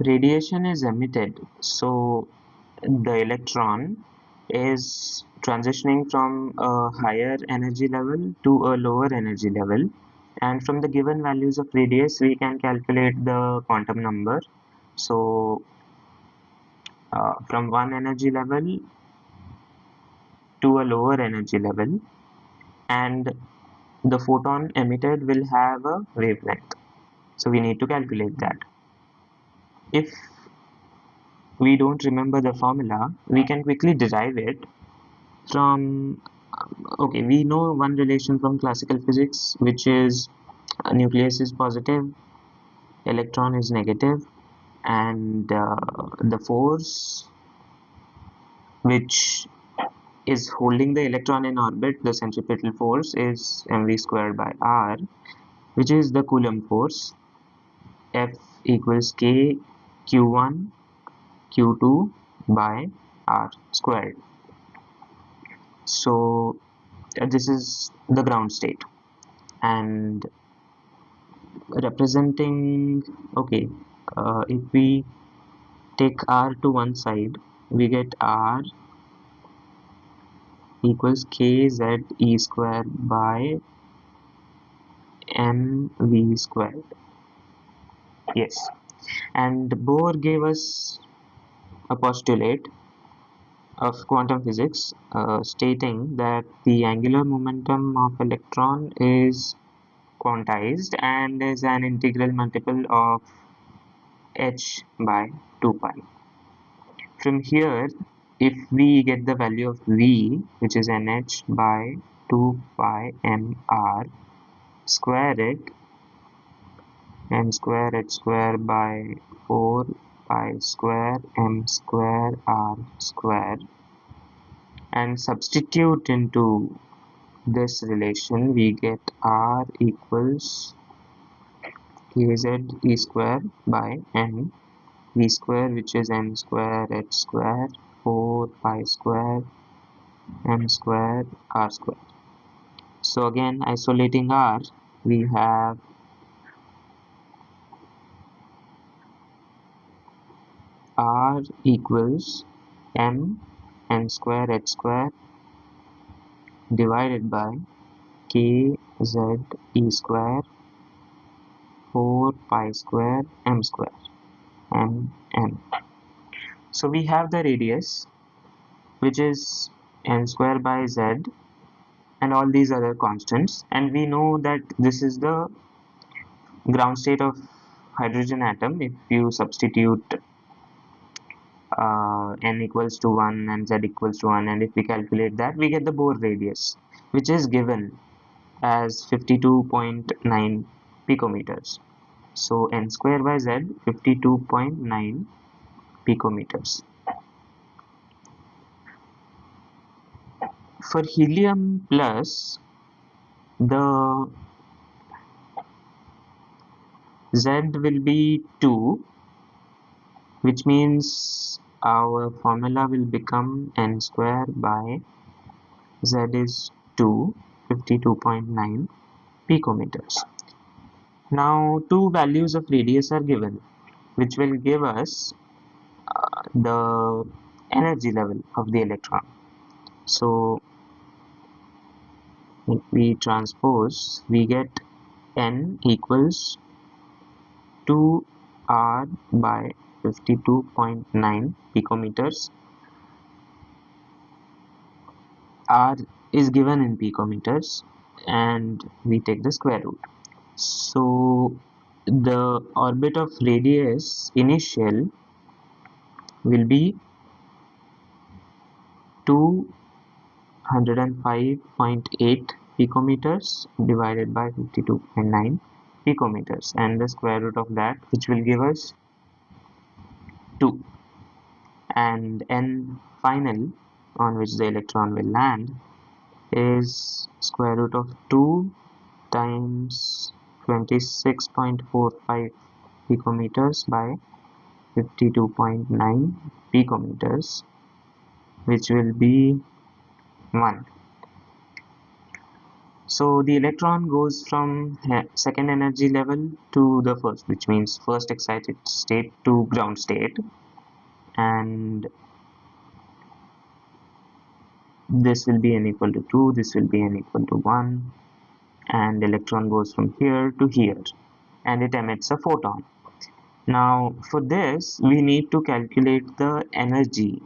radiation is emitted, so the electron is transitioning from a higher energy level to a lower energy level, and from the given values of radius we can calculate the quantum number. So from one energy level to a lower energy level, and the photon emitted will have a wavelength, so we need to calculate that. If we don't remember the formula, we can quickly derive it from okay, we know one relation from classical physics, which is nucleus is positive, electron is negative, and the force which is holding the electron in orbit, the centripetal force, is mv squared by r, which is the Coulomb force. F equals k q1 q2 by r squared. So this is the ground state, and representing, okay, if we take r to one side, we get r equals kz e square by mv squared. Yes, and Bohr gave us a postulate of quantum physics stating that the angular momentum of electron is quantized and is an integral multiple of h by 2 pi. From here, if we get the value of v, which is nh by 2 pi mr, square it, m square h square by 4 pi square m square r square, and substitute into this relation, we get r equals kz e square by n v square, which is m square h square 4 pi square m square r square. So again, isolating r, we have r equals m n square h square divided by k z e square 4 pi square m square m n. So we have the radius, which is n square by z, and all these other constants, and we know that this is the ground state of hydrogen atom. If you substitute n equals to 1 and z equals to 1, and if we calculate that, we get the Bohr radius, which is given as 52.9 picometers. So n square by z, 52.9 picometers. For helium plus, the z will be 2, which means our formula will become n square by z is 2, 52.9 picometers. Now two values of radius are given, which will give us the energy level of the electron. So if we transpose, we get n equals 2r by 52.9 picometers. R is given in picometers, and we take the square root. So the orbit of radius initial will be 205.8 picometers divided by 52.9 picometers, and the square root of that, which will give us 2, and n final on which the electron will land is square root of 2 times 26.45 picometers by 52.9 picometers, which will be 1. So the electron goes from second energy level to the first, which means first excited state to ground state, and this will be n equal to 2, this will be n equal to 1, and electron goes from here to here, and it emits a photon. Now for this we need to calculate the energy,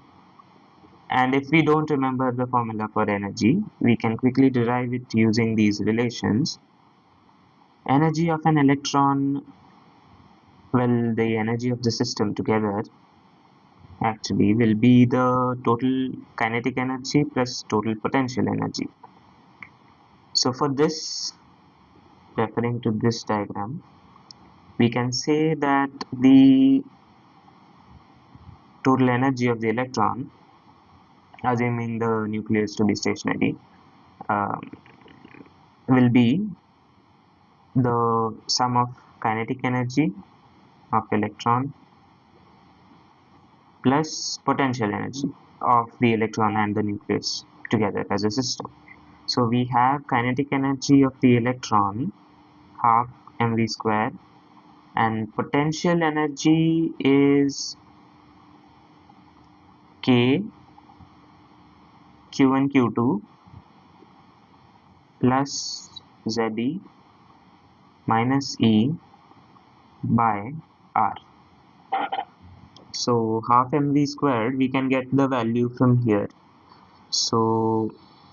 and if we don't remember the formula for energy, we can quickly derive it using these relations. Energy of an electron, well, the energy of the system together actually will be the total kinetic energy plus total potential energy. So for this, referring to this diagram, we can say that the total energy of the electron, assuming the nucleus to be stationary, um, will be the sum of kinetic energy of electron plus potential energy of the electron and the nucleus together as a system. So we have kinetic energy of the electron half mv square, and potential energy is k q1 q2 plus ze minus e by r. So half mv squared, we can get the value from here. So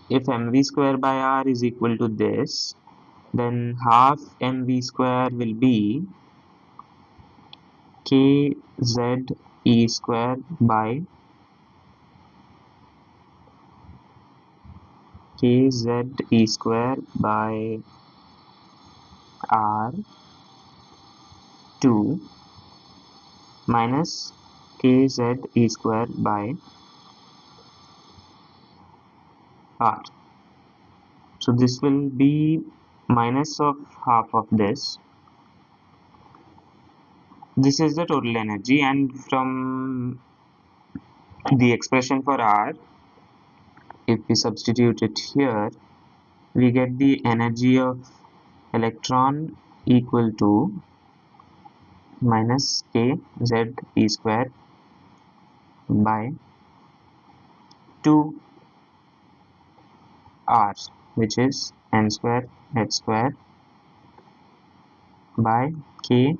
if mv square by r is equal to this, then half mv square will be kze square by kze square by r2 minus kze square by r. So this will be minus of half of this. This is the total energy, and from the expression for r, if we substitute it here, we get the energy of electron equal to minus kze square by 2 r, which is n square h square by k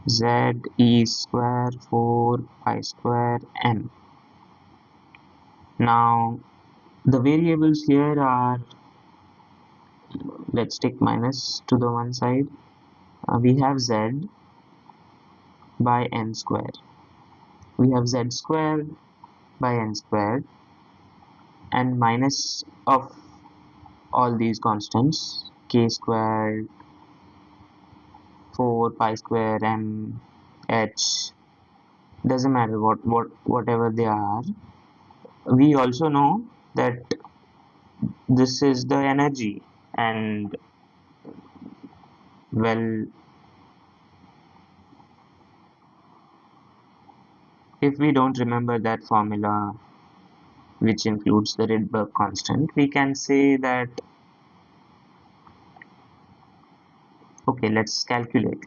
ze square 4 pi square m. Now the variables here are, let's take minus to the one side. We have z by n square, we have z squared by n squared, and minus of all these constants, k squared 4 pi square m h, doesn't matter whatever they are. We also know that this is the energy, and well, if we don't remember that formula which includes the Rydberg constant, we can say that, okay, let's calculate.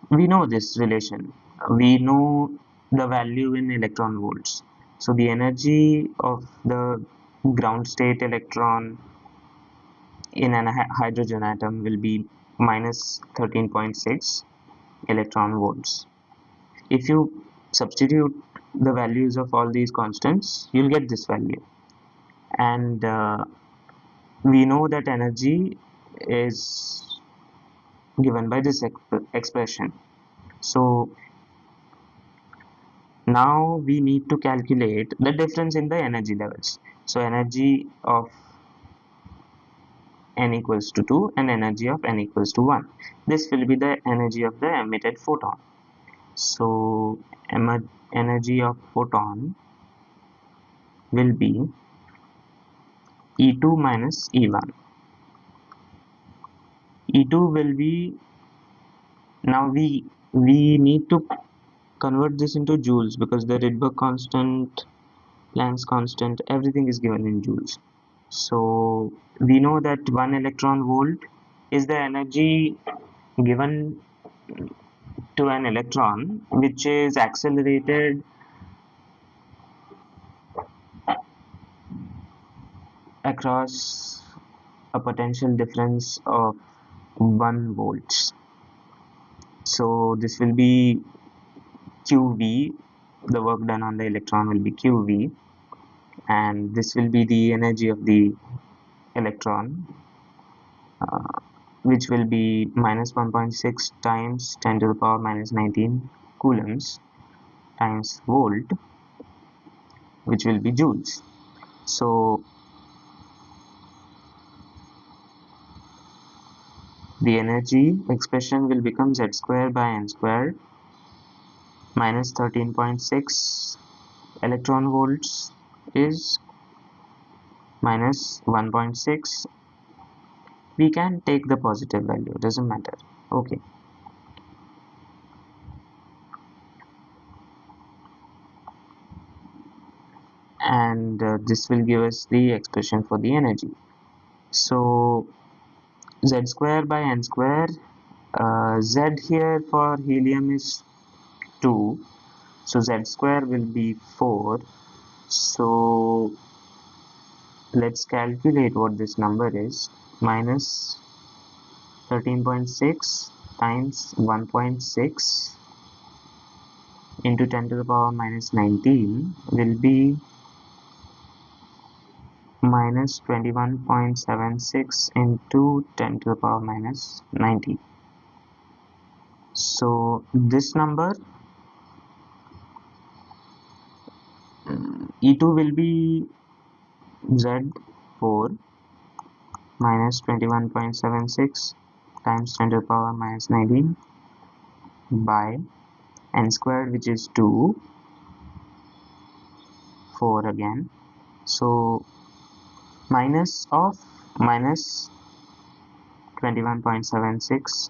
We know this relation, we know the value in electron volts. So the energy of the ground state electron in a hydrogen atom will be minus 13.6 electron volts. If you substitute the values of all these constants, you'll get this value, and we know that energy is given by this expression. So now we need to calculate the difference in the energy levels. So energy of n equals to 2 and energy of n equals to 1. This will be the energy of the emitted photon. So energy of photon will be E2 minus E1. E2 will be, now we need to convert this into joules because the Rydberg constant Planck's constant, everything is given in joules. So we know that 1 electron volt is the energy given to an electron which is accelerated across a potential difference of 1 volts. So this will be QV, the work done on the electron will be QV, and this will be the energy of the electron, which will be minus 1.6 times 10 to the power minus 19 coulombs times volt, which will be joules. So the energy expression will become z square by n square minus 13.6 electron volts is minus 1.6. We can take the positive value, doesn't matter. Okay. And this will give us the expression for the energy. So z square by n square, z here for helium is 2, so z square will be 4. So let's calculate what this number is. Minus 13.6 times 1.6 into 10 to the power minus 19 will be minus 21.76 into 10 to the power minus 19. So this number E2 will be Z4 minus 21.76 times 10 to the power minus 19 by n squared, which is 2, 4 again. So minus of minus 21.76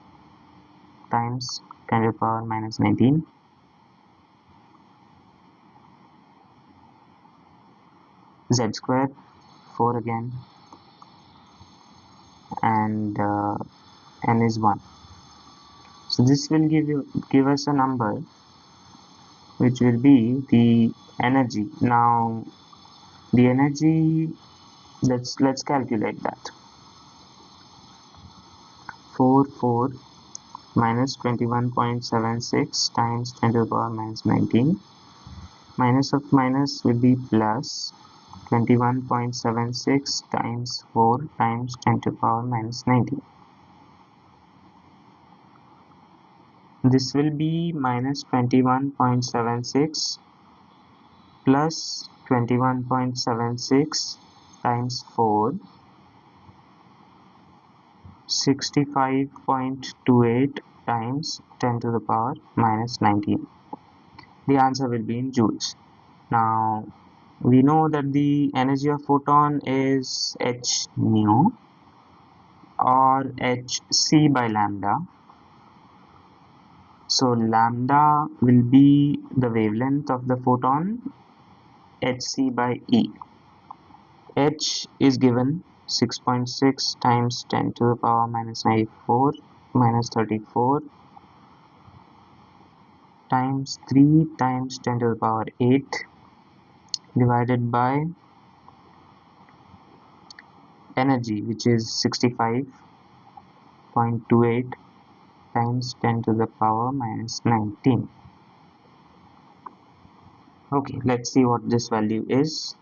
times 10 to the power minus 19 z square, 4 again, and n is 1. So this will give us a number which will be the energy. Now the energy, let's calculate that. 4 minus 21.76 times 10 to the power minus 19, minus of minus will be plus 21.76 times 4 times 10 to the power minus 19. This will be minus 21.76 plus 21.76 times 4, 65.28 times 10 to the power minus 19. The answer will be in joules. Now we know that the energy of photon is h nu or hc by lambda. So lambda will be the wavelength of the photon, hc by E. H is given 6.6 times 10 to the power minus 94 minus 34 times 3 times 10 to the power 8 divided by energy, which is 65.28 times 10 to the power minus 19. Okay, let's see what this value is.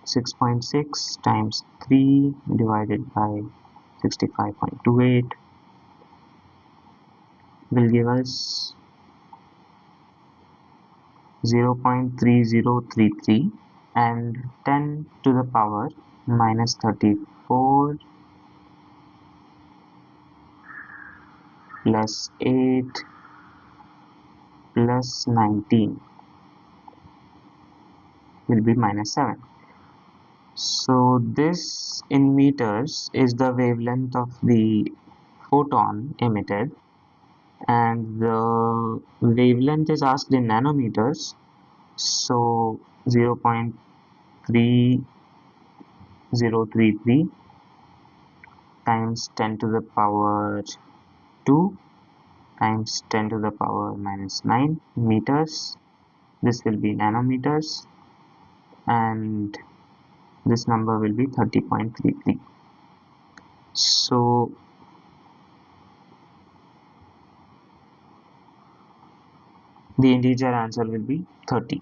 6.6 times 3 divided by 65.28 will give us 0.3033, and 10 to the power minus 34 plus 8 plus 19 will be minus 7. So this in meters is the wavelength of the photon emitted, and the wavelength is asked in nanometers. So 0.3033 times 10 to the power 2 times 10 to the power minus 9 meters. This will be nanometers, and this number will be 30.33. So the integer answer will be 30.